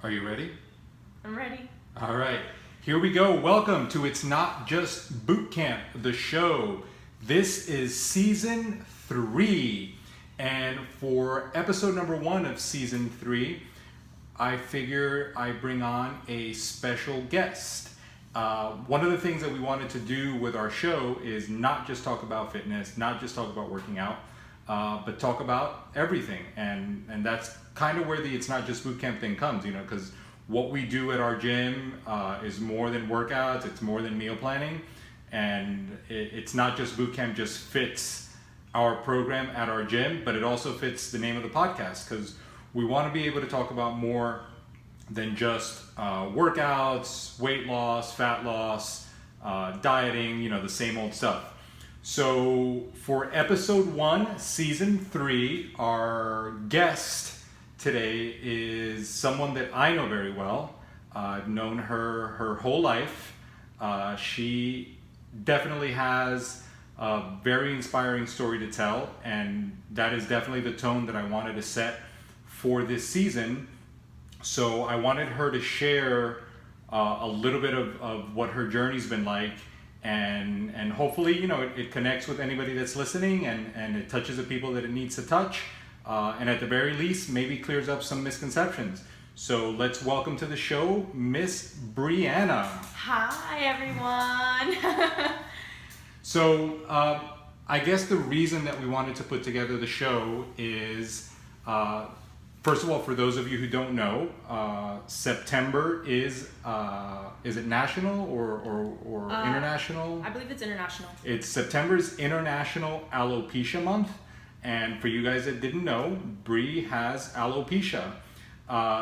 Are you ready? I'm ready. All right, here we go. Welcome to It's Not Just Boot Camp, the show. This is season 3, and for episode number 1 of season 3, I figure I bring on a special guest. One of the things that we wanted to do with our show is not just talk about fitness, not just talk about working out, but talk about everything. And that's kind of where the It's Not Just Boot Camp thing comes, you know, because what we do at our gym is more than workouts, it's more than meal planning. And it's not just boot camp just fits our program at our gym, but it also fits the name of the podcast because we want to be able to talk about more than just workouts, weight loss, fat loss, dieting, you know, the same old stuff. So for episode 1, season 3, our guest today is someone that I know very well. I've known her whole life. She definitely has a very inspiring story to tell, and that is definitely the tone that I wanted to set for this season. So I wanted her to share a little bit of what her journey's been like, and hopefully, you know, it connects with anybody that's listening, and it touches the people that it needs to touch, and at the very least maybe clears up some misconceptions. So let's welcome to the show Miss Brianna. Hi, everyone. So I guess the reason that we wanted to put together the show is, first of all, for those of you who don't know, September is it national or international? I believe it's international. It's September's International Alopecia Month, and for you guys that didn't know, Bri has alopecia.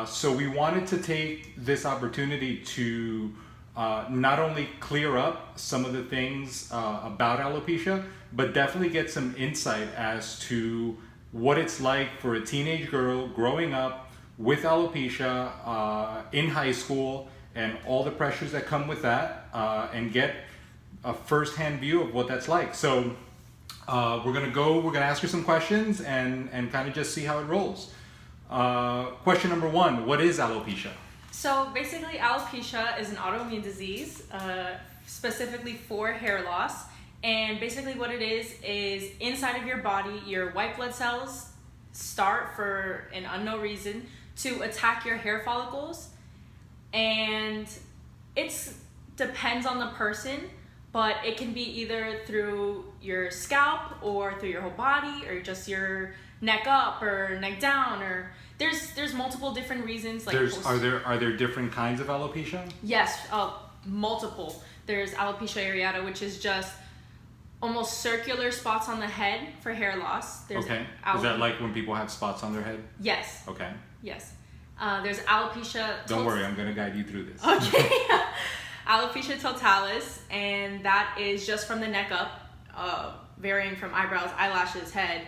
So we wanted to take this opportunity to not only clear up some of the things about alopecia, but definitely get some insight as to what it's like for a teenage girl growing up with alopecia in high school and all the pressures that come with that, and get a first-hand view of what that's like. So we're gonna ask her some questions and kind of just see how it rolls. Question number 1, what is alopecia? So basically, alopecia is an autoimmune disease, specifically for hair loss. And basically what it is inside of your body, your white blood cells start for an unknown reason to attack your hair follicles. And it depends on the person, but it can be either through your scalp or through your whole body or just your neck up or neck down, or there's multiple different reasons. Like Are there different kinds of alopecia? Yes, multiple. There's alopecia areata, which is just almost circular spots on the head for hair loss. There's okay. Is that like when people have spots on their head? Yes. Okay. Yes. There's alopecia. Don't worry, I'm gonna guide you through this. Okay. Alopecia totalis, and that is just from the neck up, varying from eyebrows, eyelashes, head,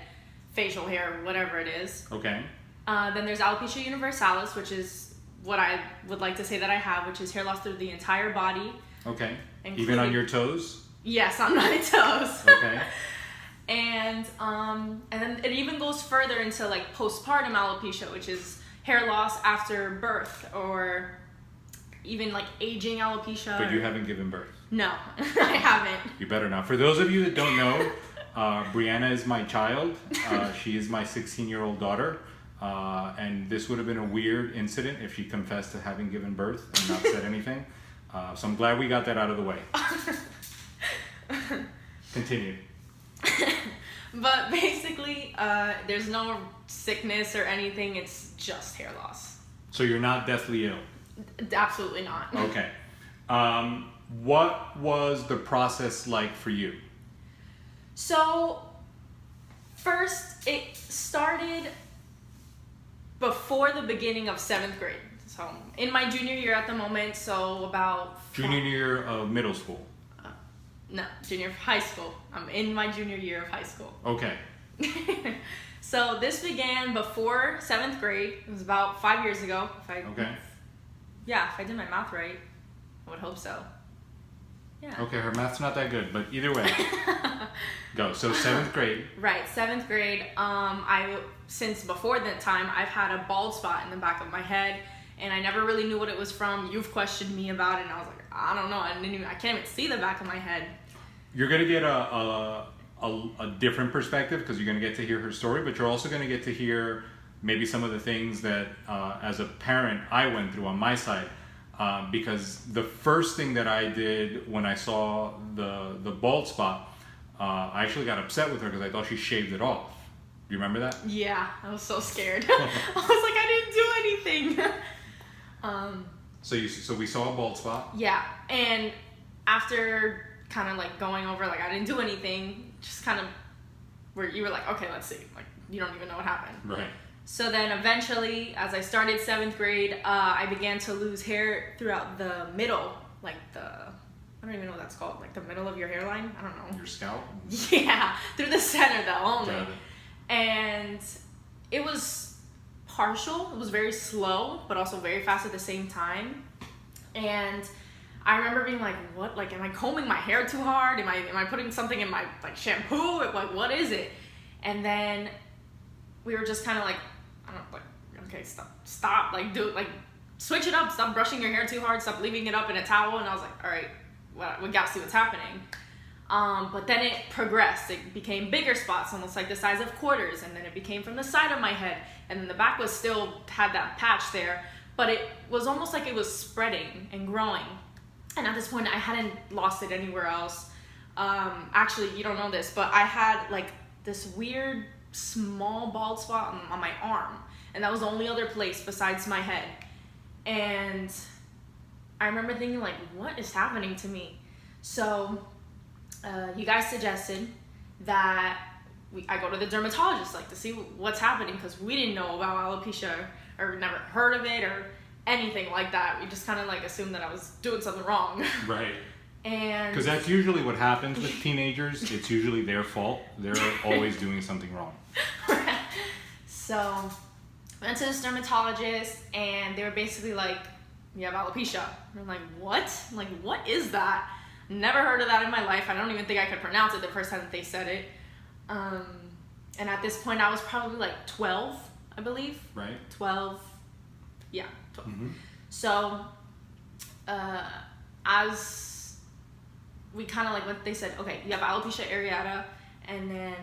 facial hair, whatever it is. Okay. Then there's alopecia universalis, which is what I would like to say that I have, which is hair loss through the entire body. Okay. Even on your toes? Yes, on my toes. Okay. And then it even goes further into like postpartum alopecia, which is hair loss after birth, or even like aging alopecia. But you haven't given birth? No, I haven't. You better not. For those of you that don't know, Brianna is my child. She is my 16-year-old daughter. And this would have been a weird incident if she confessed to having given birth and not said anything. So I'm glad we got that out of the way. Continue. But basically, there's no sickness or anything. It's just hair loss. So you're not deathly ill? Absolutely not. Okay. What was the process like for you? So, first, it started before the beginning of 7th grade. So, in my junior year at the moment, so about... Junior year of middle school? No, junior high school. I'm in my junior year of high school. Okay. So this began before 7th grade. It was about 5 years ago. Okay. Yeah, if I did my math right, I would hope so. Yeah. Okay, her math's not that good, but either way. Go. So 7th grade. Right, 7th grade. Since before that time, I've had a bald spot in the back of my head, and I never really knew what it was from. You've questioned me about it, and I was like, I don't know. I can't even see the back of my head. You're gonna get a different perspective because you're gonna get to hear her story, but you're also gonna get to hear maybe some of the things that as a parent I went through on my side. Because the first thing that I did when I saw the bald spot, I actually got upset with her because I thought she shaved it off. Do you remember that? Yeah, I was so scared. I was like, I didn't do anything. So we saw a bald spot. Yeah, and after kind of like going over like I didn't do anything, just kind of where you were like, okay, let's see. Like you don't even know what happened. Right. So then eventually, as I started 7th grade, I began to lose hair throughout the middle, like I don't even know what that's called, like the middle of your hairline. I don't know. Your scalp? Yeah, through the center though only. Got it. And it was partial. It was very slow, but also very fast at the same time. And I remember being like, what? Like, am I combing my hair too hard? Am I putting something in my like shampoo? Like, what is it? And then we were just kind of like, I don't know, like, okay, stop, like, switch it up, stop brushing your hair too hard, stop leaving it up in a towel. And I was like, all right, we got to see what's happening. But then it progressed. It became bigger spots, almost like the size of quarters, and then it became from the side of my head, and then the back was still had that patch there, but it was almost like it was spreading and growing. And at this point, I hadn't lost it anywhere else. Actually, you don't know this, but I had like this weird small bald spot on my arm, and that was the only other place besides my head. And I remember thinking like, what is happening to me? So you guys suggested that I go to the dermatologist like to see what's happening, because we didn't know about alopecia or never heard of it or anything like that. We just kind of like assumed that I was doing something wrong. Right. And because that's usually what happens with teenagers. It's usually their fault. They're always doing something wrong. So went to this dermatologist, and they were basically like, you have alopecia. And I'm like, what? I'm like, what is that? Never heard of that in my life. I don't even think I could pronounce it the first time that they said it. And at this point, I was probably like 12, I believe. Right. 12. Yeah, 12. Mm-hmm. So as we kind of like what they said, okay, you have alopecia areata, and then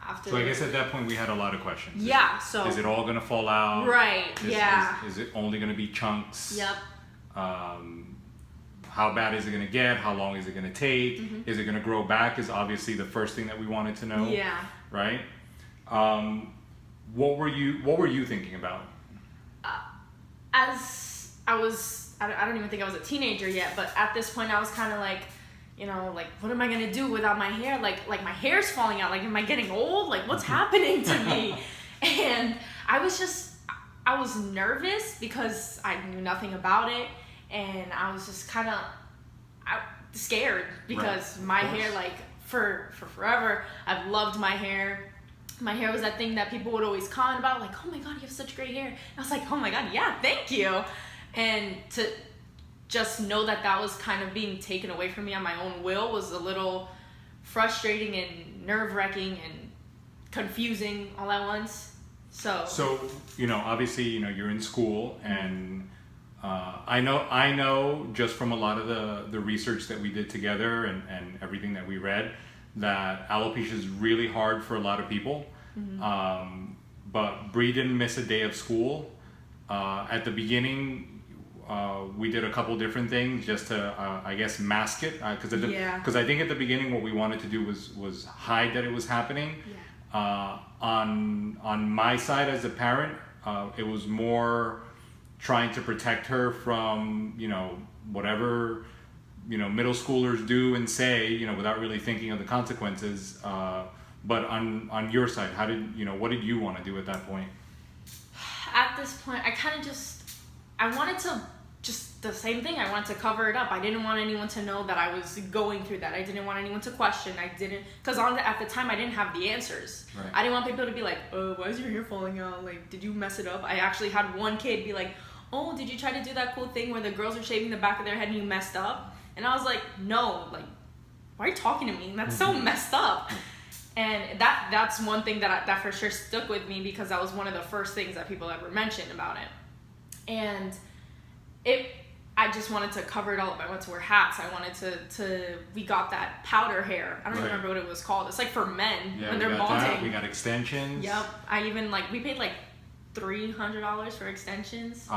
after. So I guess at that point we had a lot of questions. Yeah. Is it all gonna fall out? Right. Is it only gonna be chunks? Yep. How bad is it gonna get? How long is it gonna take? Mm-hmm. Is it gonna grow back? Is obviously the first thing that we wanted to know. Yeah. Right. What were you thinking about? As I don't even think I was a teenager yet, but at this point I was kind of like, you know, like, what am I gonna do without my hair? Like my hair's falling out. Like, am I getting old? Like, what's happening to me? And I was nervous because I knew nothing about it, and I was just kind of scared because Right. my hair, like, for forever, I've loved my hair. My hair was that thing that people would always comment about, like, oh my God, you have such great hair. And I was like, oh my God, yeah, thank you. And to just know that that was kind of being taken away from me on my own will was a little frustrating and nerve-wracking and confusing all at once. So you know, obviously, you know, you're in school, and I know just from a lot of the research that we did together and everything that we read, that alopecia is really hard for a lot of people. Mm-hmm. But Bree didn't miss a day of school. At the beginning, we did a couple different things just to, I guess, mask it. Because I think at the beginning what we wanted to do was hide that it was happening. Yeah. On my side as a parent, it was more trying to protect her from, you know, whatever, you know, middle schoolers do and say, you know, without really thinking of the consequences. But on your side, what did you want to do at that point? At this point, I wanted to just the same thing. I wanted to cover it up. I didn't want anyone to know that I was going through that. I didn't want anyone to question. Because at the time I didn't have the answers. Right. I didn't want people to be like, oh, why is your hair falling out? Like, did you mess it up? I actually had one kid be like, oh, did you try to do that cool thing where the girls are shaving the back of their head and you messed up? And I was like, no, like, why are you talking to me? That's so messed up. And that's one thing that for sure stuck with me, because that was one of the first things that people ever mentioned about it. and I just wanted to cover it all up. I went to wear hats. I wanted we got that powder hair. I don't remember what it was called. It's like for men when they're balding. We got extensions. Yep. I even we paid like $300 for extensions.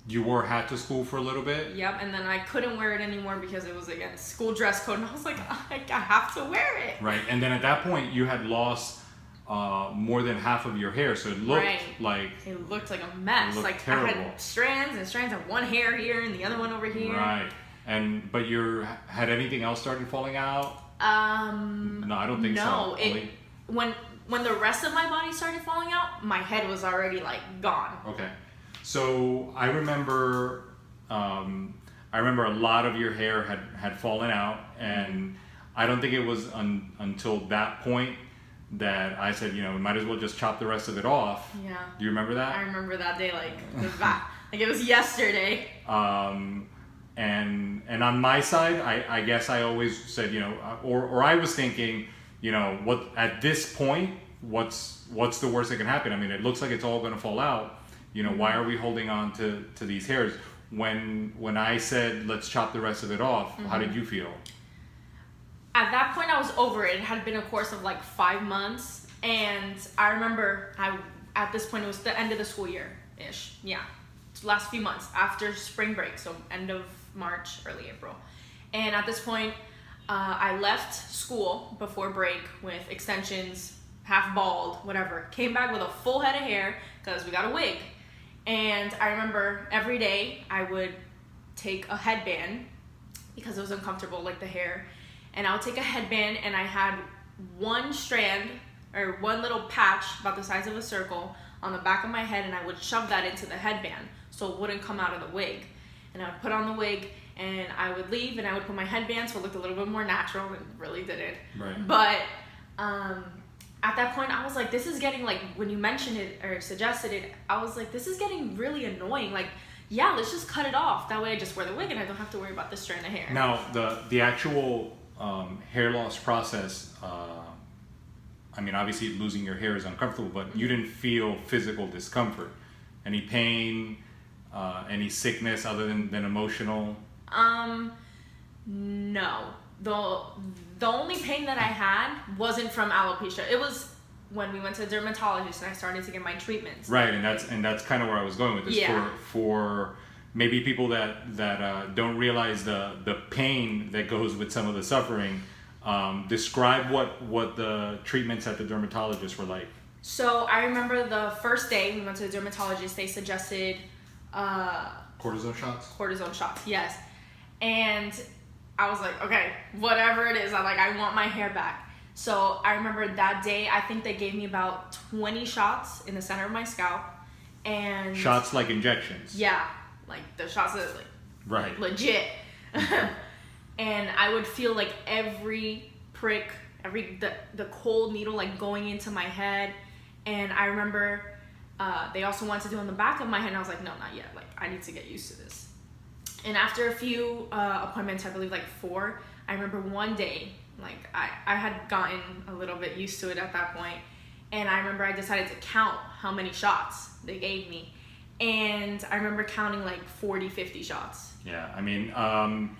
You wore a hat to school for a little bit. Yep, and then I couldn't wear it anymore because it was against school dress code, and I was like, I have to wear it. Right, and then at that point you had lost more than half of your hair, so it looked like a mess. Like terrible. I had strands and strands of one hair here and the other one over here. Right, but had anything else started falling out? No, I don't think so. No, when the rest of my body started falling out, my head was already like gone. Okay. So I remember a lot of your hair had fallen out, and I don't think it was until that point that I said, we might as well just chop the rest of it off. Yeah. Do you remember that? I remember that day like it was yesterday. And on my side, I guess I always said, or I was thinking, what at this point, what's the worst that can happen? I mean, it looks like it's all going to fall out. Why are we holding on to these hairs? When I said, let's chop the rest of it off, how did you feel? At that point, I was over it. It had been a course of like 5 months. And I remember at this point, it was the end of the school year-ish. Yeah. Last few months after spring break. So end of March, early April. And at this point, I left school before break with extensions, half bald, whatever. Came back with a full head of hair because we got a wig. And I remember every day I would take a headband because it was uncomfortable, like the hair. And I would take a headband, and I had one strand or one little patch about the size of a circle on the back of my head, and I would shove that into the headband so it wouldn't come out of the wig. And I would put on the wig, and I would leave, and I would put my headband so it looked a little bit more natural, and it really didn't. Right. But at that point, I was like, this is getting, like, when you mentioned it or suggested it, I was like, this is getting really annoying. Like, yeah, let's just cut it off. That way I just wear the wig and I don't have to worry about this strand of hair. Now, the actual hair loss process, I mean, obviously losing your hair is uncomfortable, but you didn't feel physical discomfort. Any pain, any sickness other than emotional? No. The only pain that I had wasn't from alopecia. It was when we went to the dermatologist and I started to get my treatments. Right, and that's kind of where I was going with this. Yeah. For maybe people that don't realize the pain that goes with some of the suffering. Describe what the treatments at the dermatologist were like. So I remember the first day we went to the dermatologist, they suggested cortisone shots. Cortisone shots, yes. And I was like, okay, whatever it is, I want my hair back. So I remember that day, I think they gave me about 20 shots in the center of my scalp. And shots like injections? Yeah, like the shots that right. Legit. And I would feel like every prick, the cold needle like going into my head. And I remember they also wanted to do on the back of my head, and I was like, no, not yet. Like, I need to get used to this. And after a few appointments, I believe like 4, I remember one day, like I had gotten a little bit used to it at that point, and I remember I decided to count how many shots they gave me, and I remember counting like 40, 50 shots. Yeah, I mean, on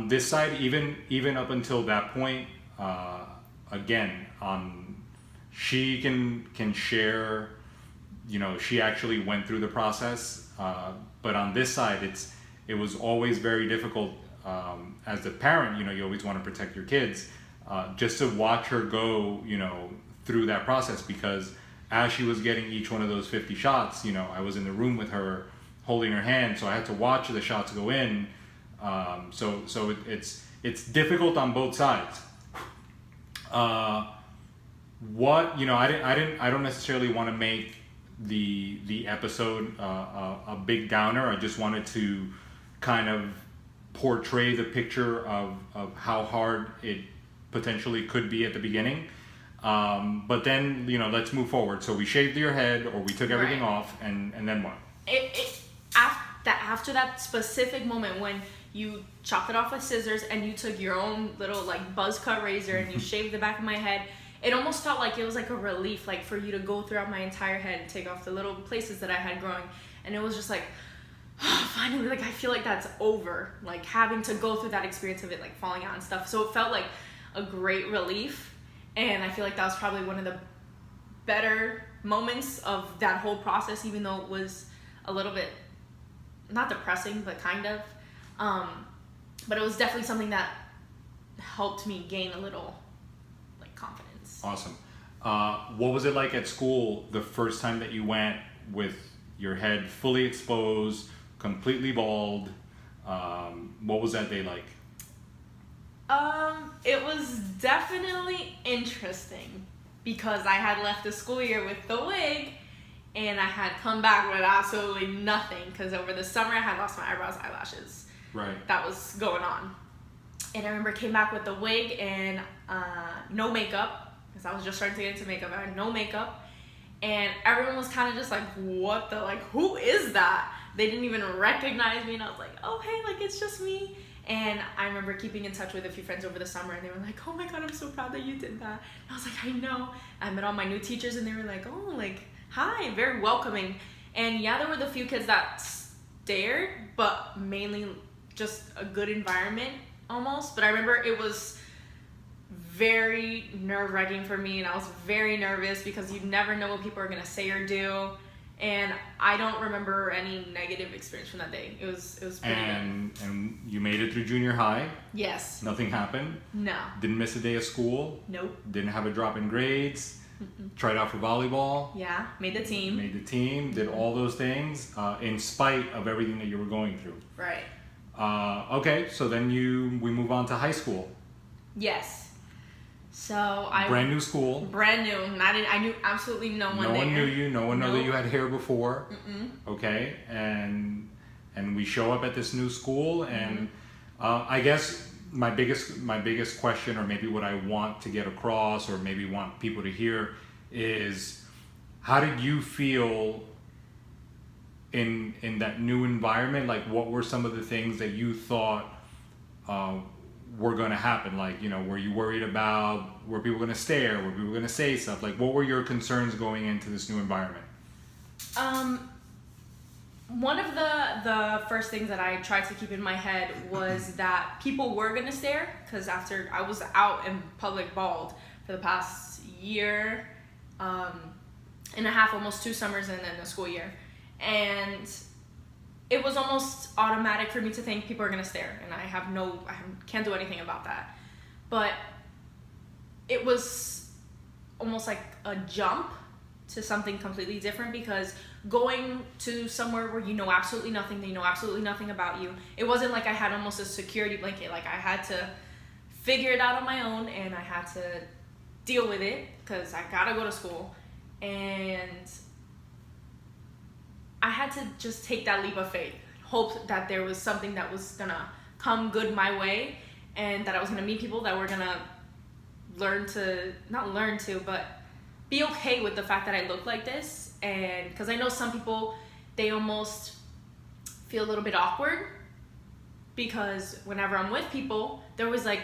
this side, even up until that point, again, she can share, she actually went through the process. But on this side, it was always very difficult as a parent. You always want to protect your kids, just to watch her go, through that process, because as she was getting each one of those 50 shots, I was in the room with her, holding her hand, so I had to watch the shots go in. So it's difficult on both sides. I don't necessarily want to make the episode a big downer. I just wanted to kind of portray the picture of how hard it potentially could be at the beginning. But then, let's move forward. So we shaved your head, or we took everything off, and then what? After that specific moment when you chopped it off with scissors and you took your own little like buzz cut razor and you shaved the back of my head, it almost felt like it was like a relief, like for you to go throughout my entire head and take off the little places that I had growing. And it was just like, oh, finally, like I feel like that's over, like having to go through that experience of it like falling out and stuff. So it felt like a great relief, and I feel like that was probably one of the better moments of that whole process, even though it was a little bit not depressing, but kind of. But it was definitely something that helped me gain a little like confidence. Awesome. What was it like at school the first time that you went with your head fully exposed, completely bald? What was that day like? It was definitely interesting because I had left the school year with the wig and I had come back with absolutely nothing because over the summer I had lost my eyebrows, eyelashes. Right. That was going on. And I remember I came back with the wig and no makeup because I was just starting to get into makeup. I had no makeup and everyone was kind of just like, what the, like, who is that? They didn't even recognize me and I was like, oh, hey, like, it's just me. And I remember keeping in touch with a few friends over the summer and they were like, oh my God, I'm so proud that you did that. And I was like, I know. I met all my new teachers and they were like, oh, like, hi, very welcoming. And yeah, there were the few kids that stared, but mainly just a good environment almost. But I remember it was very nerve-wracking for me and I was very nervous because you never know what people are gonna say or do. And I don't remember any negative experience from that day. It was pretty good. And you made it through junior high? Yes. Nothing happened? No. Didn't miss a day of school? Nope. Didn't have a drop in grades? Tried out for volleyball? Yeah, made the team. Made the team, did all those things in spite of everything that you were going through. Right. Okay, so then we move on to high school. Yes. So brand new school. Brand new. I knew absolutely no one there. No one knew you. No one knew that you had hair before. Mm-mm. Okay, and we show up at this new school, and I guess my biggest question, or maybe what I want to get across, or maybe want people to hear, is how did you feel in that new environment? Like, what were some of the things that you thought were going to happen? Like, you know, were you worried about, were people going to stare, were people going to say stuff? Like, what were your concerns going into this new environment? One of the first things that I tried to keep in my head was that people were going to stare, because after I was out in public bald for the past year and a half, almost 2 summers and then the school year, and it was almost automatic for me to think people are gonna stare, and I can't do anything about that. But it was almost like a jump to something completely different, because going to somewhere where you know absolutely nothing, they know absolutely nothing about you, it wasn't like I had almost a security blanket. Like, I had to figure it out on my own, and I had to deal with it because I gotta go to school, and I had to just take that leap of faith, hope that there was something that was gonna come good my way, and that I was gonna meet people that were gonna not learn to, but be okay with the fact that I look like this. And because I know some people, they almost feel a little bit awkward, because whenever I'm with people, there was like,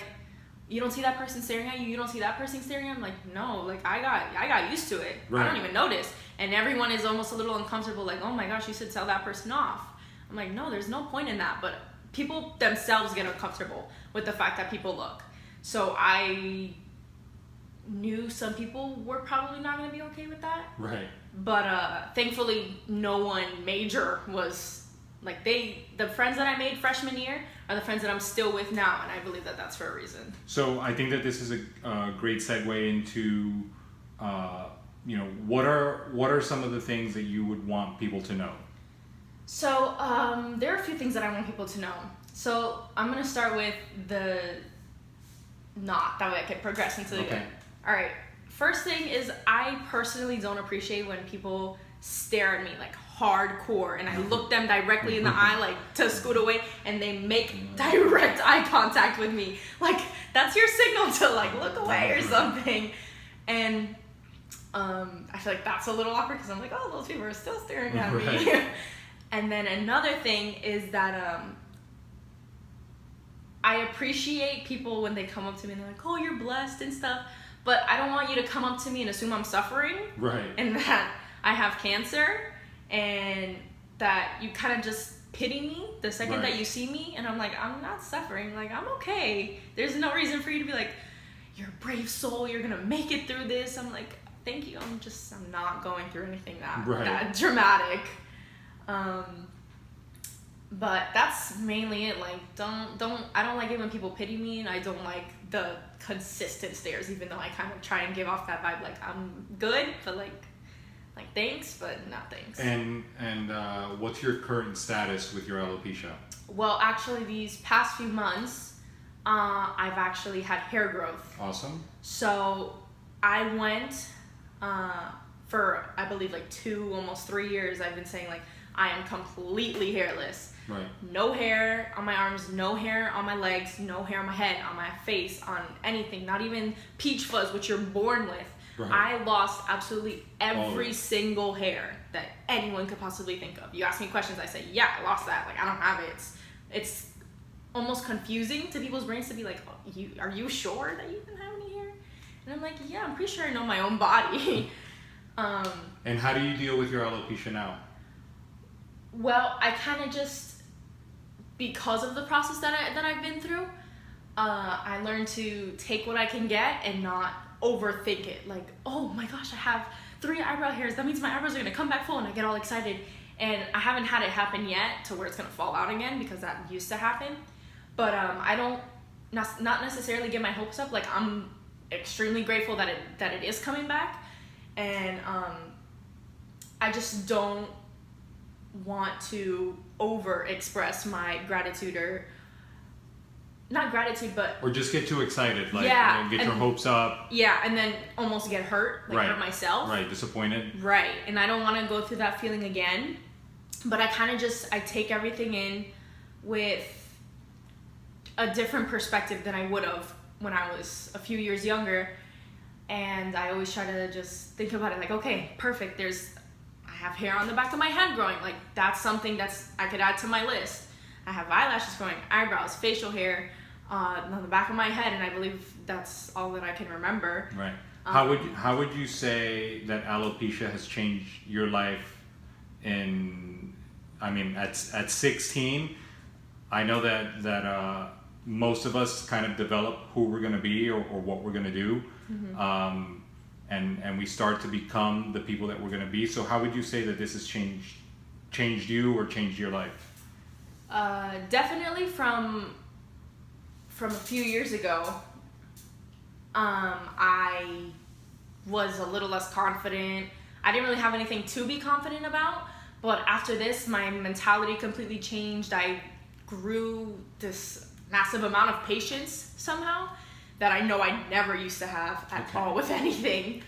you don't see that person staring at you, you don't see that person staring at you. I'm like, no, like I got used to it. Right. I don't even notice. And everyone is almost a little uncomfortable, like, oh my gosh, you should tell that person off. I'm like, no, there's no point in that. But people themselves get uncomfortable with the fact that people look. So I knew some people were probably not going to be okay with that. Right. But thankfully, no one major was, like, the friends that I made freshman year are the friends that I'm still with now, and I believe that that's for a reason. So I think that this is a great segue into, you know, what are some of the things that you would want people to know? So there are a few things that I want people to know. So I'm going to start with the not, that way I can progress into the good. All right. First thing is, I personally don't appreciate when people stare at me like hardcore, and I look them directly in the eye, like to scoot away, and they make direct eye contact with me. Like, that's your signal to like look away or something. And I feel like that's a little awkward, because I'm like, oh, those people are still staring at me. And then another thing is that I appreciate people when they come up to me and they're like, oh, you're blessed and stuff. but I don't want you to come up to me and assume I'm suffering. Right. And that I have cancer, and that you kind of just pity me the second that you see me, and I'm like, I'm not suffering, like, I'm okay. There's no reason for you to be like, you're a brave soul, you're gonna make it through this. I'm like, thank you, I'm not going through anything that dramatic. But that's mainly it. Like, I don't like it when people pity me, and I don't like the consistent stares, even though I kind of try and give off that vibe like I'm good, but like thanks, but not thanks. And what's your current status with your alopecia? Well, actually, these past few months, I've actually had hair growth. Awesome. So I went for, I believe, like 2, almost 3 years. I've been saying, like, I am completely hairless. Right. No hair on my arms, no hair on my legs, no hair on my head, on my face, on anything. Not even peach fuzz, which you're born with. Right. I lost absolutely every single hair that anyone could possibly think of. You ask me questions, I say, yeah, I lost that. Like, I don't have it. It's almost confusing to people's brains to be like, oh, are you sure that you didn't have any hair? And I'm like, yeah, I'm pretty sure I know my own body. And how do you deal with your alopecia now? Well, I kind of just, because of the process that I've been through, I learned to take what I can get and not overthink it. Like, oh my gosh, I have 3 eyebrow hairs, that means my eyebrows are gonna come back full, and I get all excited. And I haven't had it happen yet to where it's gonna fall out again, because that used to happen. But I don't not necessarily get my hopes up. Like, I'm extremely grateful that it is coming back, and I just don't want to over express my gratitude, or not gratitude, but or just get too excited, like, get your hopes up, and then almost get hurt, like hurt myself, disappointed, and I don't want to go through that feeling again. But I kind of I take everything in with a different perspective than I would have when I was a few years younger, and I always try to just think about it like, okay, perfect, I have hair on the back of my head growing, like, that's something I could add to my list. I have eyelashes growing, eyebrows, facial hair on the back of my head, and I believe that's all that I can remember. Right. How would you say that alopecia has changed your life at 16? I know that most of us kind of develop who we're going to be or what we're going to do. Mm-hmm. And we start to become the people that we're going to be. So how would you say that this has changed you or changed your life? Definitely from a few years ago, I was a little less confident. I didn't really have anything to be confident about, but after this, my mentality completely changed. I grew this massive amount of patience somehow that I know I never used to have at all with anything.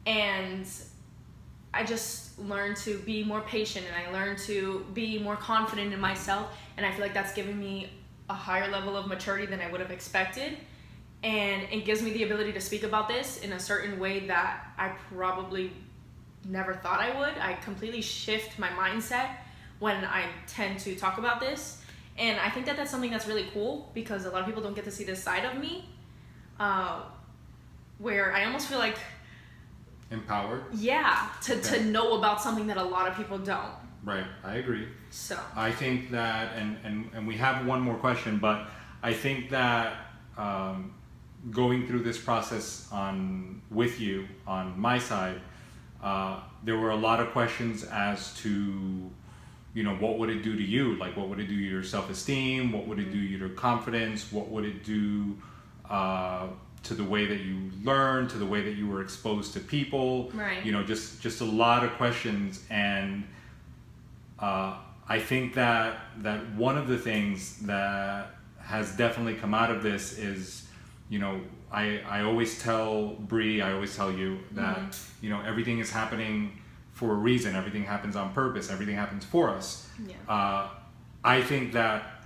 And I just learned to be more patient, and I learned to be more confident in myself, and I feel like that's given me a higher level of maturity than I would have expected, and it gives me the ability to speak about this in a certain way that I probably never thought I would. I completely shift my mindset when I tend to talk about this, and I think that that's something that's really cool, because a lot of people don't get to see this side of me, where I almost feel like empowered? Yeah, to know about something that a lot of people don't. Right, I agree. So I think that, and we have one more question, but I think that going through this process with you on my side, there were a lot of questions as to, what would it do to you? Like, what would it do to your self-esteem? What would it do to your confidence? What would it do to the way that you learn, to the way that you were exposed to people? Right. Just a lot of questions. And I think that one of the things that has definitely come out of this is, I always tell Bree, I always tell you that, everything is happening for a reason. Everything happens on purpose. Everything happens for us. Yeah. I think that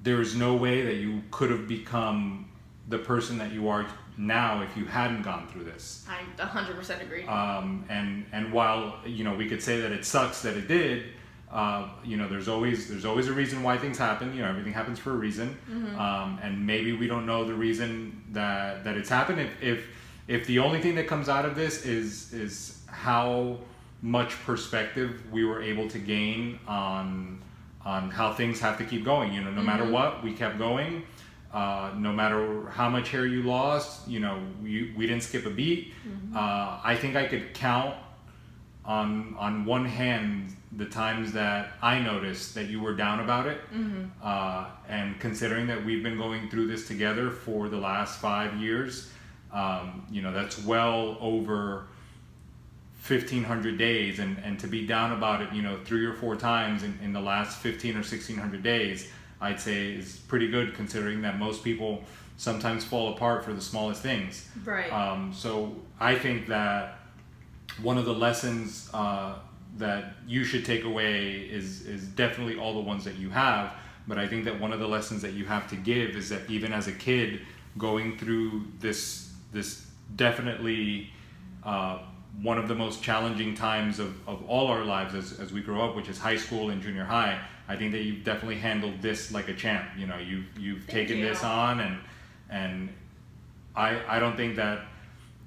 there's no way that you could have become the person that you are now if you hadn't gone through this. I 100% agree. And while we could say that it sucks that it did, there's always a reason why things happen. Everything happens for a reason. Mm-hmm. And maybe we don't know the reason that it's happened. if the only thing that comes out of this is how much perspective we were able to gain on how things have to keep going. No matter what, we kept going. No matter how much hair you lost, we didn't skip a beat. I think I could count on one hand the times that I noticed that you were down about it. And considering that we've been going through this together for the last 5 years, that's well over 1,500 days, and to be down about it 3 or 4 times in the last 15 or 1,600 days, I'd say is pretty good, considering that most people sometimes fall apart for the smallest things. Right. So I think that one of the lessons that you should take away is definitely all the ones that you have, but I think that one of the lessons that you have to give is that even as a kid going through this definitely one of the most challenging times of all our lives as we grow up, which is high school and junior high, I think that you've definitely handled this like a champ. You've taken this on, and I don't think that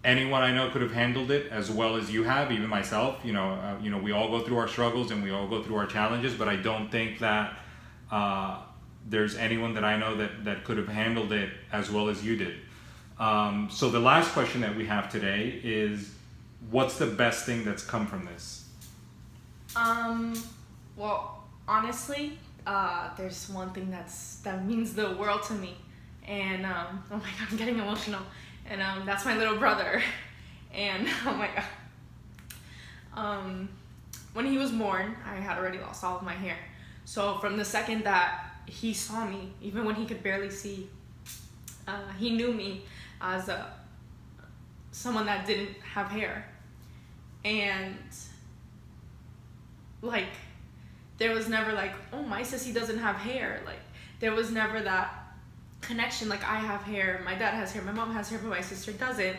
anyone I know could have handled it as well as you have, even myself. We all go through our struggles and we all go through our challenges, but I don't think that there's anyone that I know that could have handled it as well as you did. So the last question that we have today is, what's the best thing that's come from this? Well, honestly, there's one thing that means the world to me, and oh my god, I'm getting emotional, and that's my little brother, and oh my god, when he was born, I had already lost all of my hair, so from the second that he saw me, even when he could barely see, he knew me as someone that didn't have hair, and like, there was never like, oh, my sissy doesn't have hair. Like, there was never that connection. Like, I have hair, my dad has hair, my mom has hair, but my sister doesn't.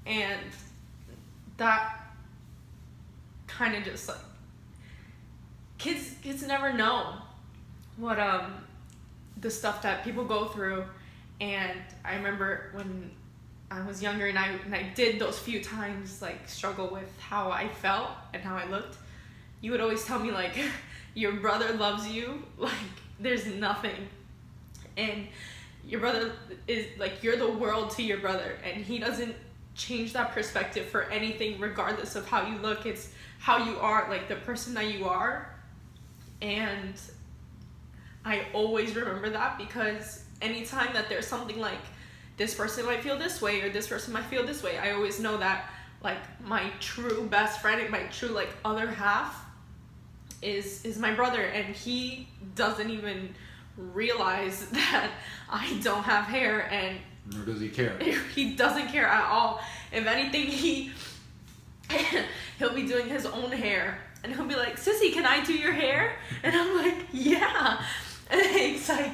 And that kind of just like, kids never know what the stuff that people go through. And I remember when I was younger and I did those few times like struggle with how I felt and how I looked, you would always tell me like, your brother loves you, like there's nothing, and your brother is like, you're the world to your brother, and he doesn't change that perspective for anything, regardless of how you look. It's how you are, like the person that you are. And I always remember that, because anytime that there's something like, this person might feel this way or this person might feel this way, I always know that like my true best friend and my true like other half is my brother, and he doesn't even realize that I don't have hair, and nor does he care. He doesn't care at all. If anything, he'll be doing his own hair, and he'll be like, "Sissy, can I do your hair?" And I'm like, "Yeah." And he's like,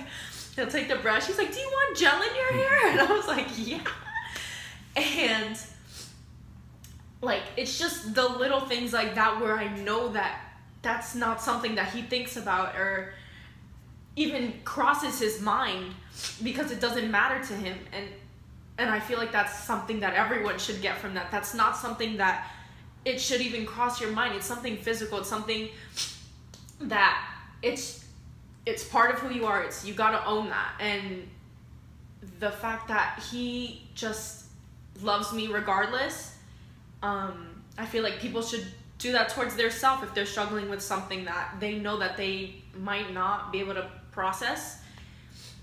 he'll take the brush. He's like, "Do you want gel in your hair?" And I was like, "Yeah." And like, it's just the little things like that where I know that that's not something that he thinks about or even crosses his mind, because it doesn't matter to him. And I feel like that's something that everyone should get from that. That's not something that it should even cross your mind. It's something physical. It's something that it's part of who you are. You gotta own that. And the fact that he just loves me regardless, I feel like people should do that towards their self if they're struggling with something that they know that they might not be able to process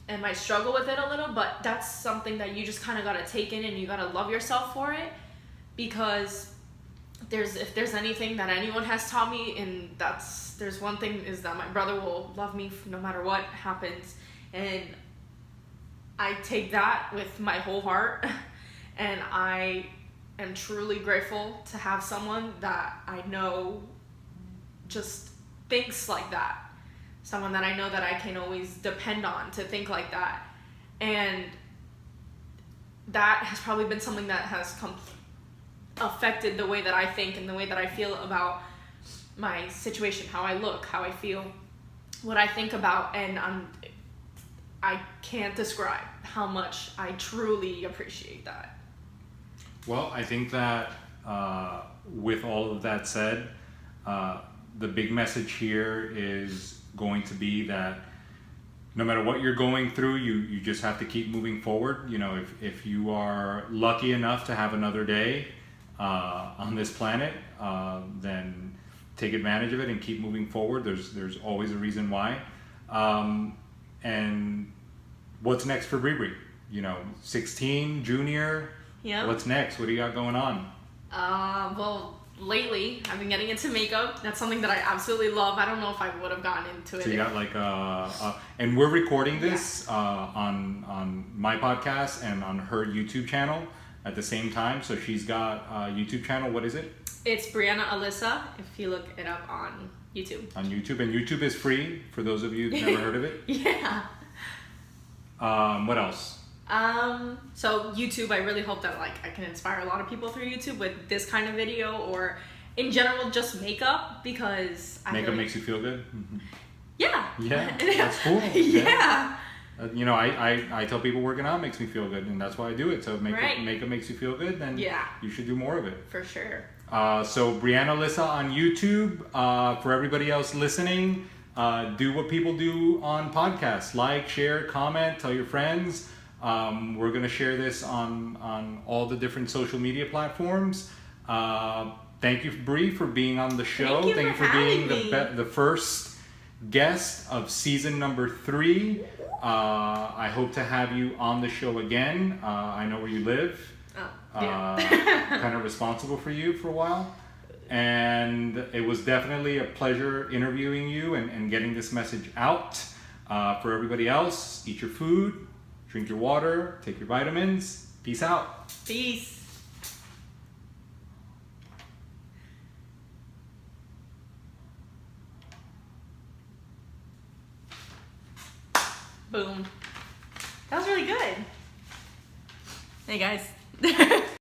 and might struggle with it a little, but that's something that you just kind of got to take in, and you got to love yourself for it, because if there's anything that anyone has taught me, and there's one thing, is that my brother will love me no matter what happens, and I take that with my whole heart, and I am truly grateful to have someone that I know just thinks like that. Someone that I know that I can always depend on to think like that. And that has probably been something that has affected the way that I think and the way that I feel about my situation, how I look, how I feel, what I think about, and I can't describe how much I truly appreciate that. Well, I think that with all of that said, the big message here is going to be that no matter what you're going through, you just have to keep moving forward. You know, if you are lucky enough to have another day on this planet, then take advantage of it and keep moving forward. There's always a reason why. And what's next for Bree? You know, 16, junior. Yeah. What's next? What do you got going on? Well, lately I've been getting into makeup. That's something that I absolutely love. I don't know if I would have gotten into it. So you got like and we're recording this on my podcast and on her YouTube channel at the same time. So she's got a YouTube channel. What is it? It's Brianna Alyssa, if you look it up on YouTube. On YouTube. And YouTube is free for those of you who've never heard of it. Yeah. What else? So YouTube, I really hope that like I can inspire a lot of people through YouTube with this kind of video, or in general just makeup, because Makeup makes you feel good? Mm-hmm. Yeah. Yeah, that's cool. Yeah. You know, I tell people working out makes me feel good, and that's why I do it. So if makeup makes you feel good, then you should do more of it. For sure. So Brianna Alyssa on YouTube. For everybody else listening, do what people do on podcasts. Like, share, comment, tell your friends. We're going to share this on all the different social media platforms. Thank you, Bree, for being on the show. Thank you for being me. the first guest of season number 3. I hope to have you on the show again. I know where you live. Kind of responsible for you for a while. And it was definitely a pleasure interviewing you and getting this message out. For everybody else, eat your food. Drink your water, take your vitamins. Peace out. Peace. Boom. That was really good. Hey guys.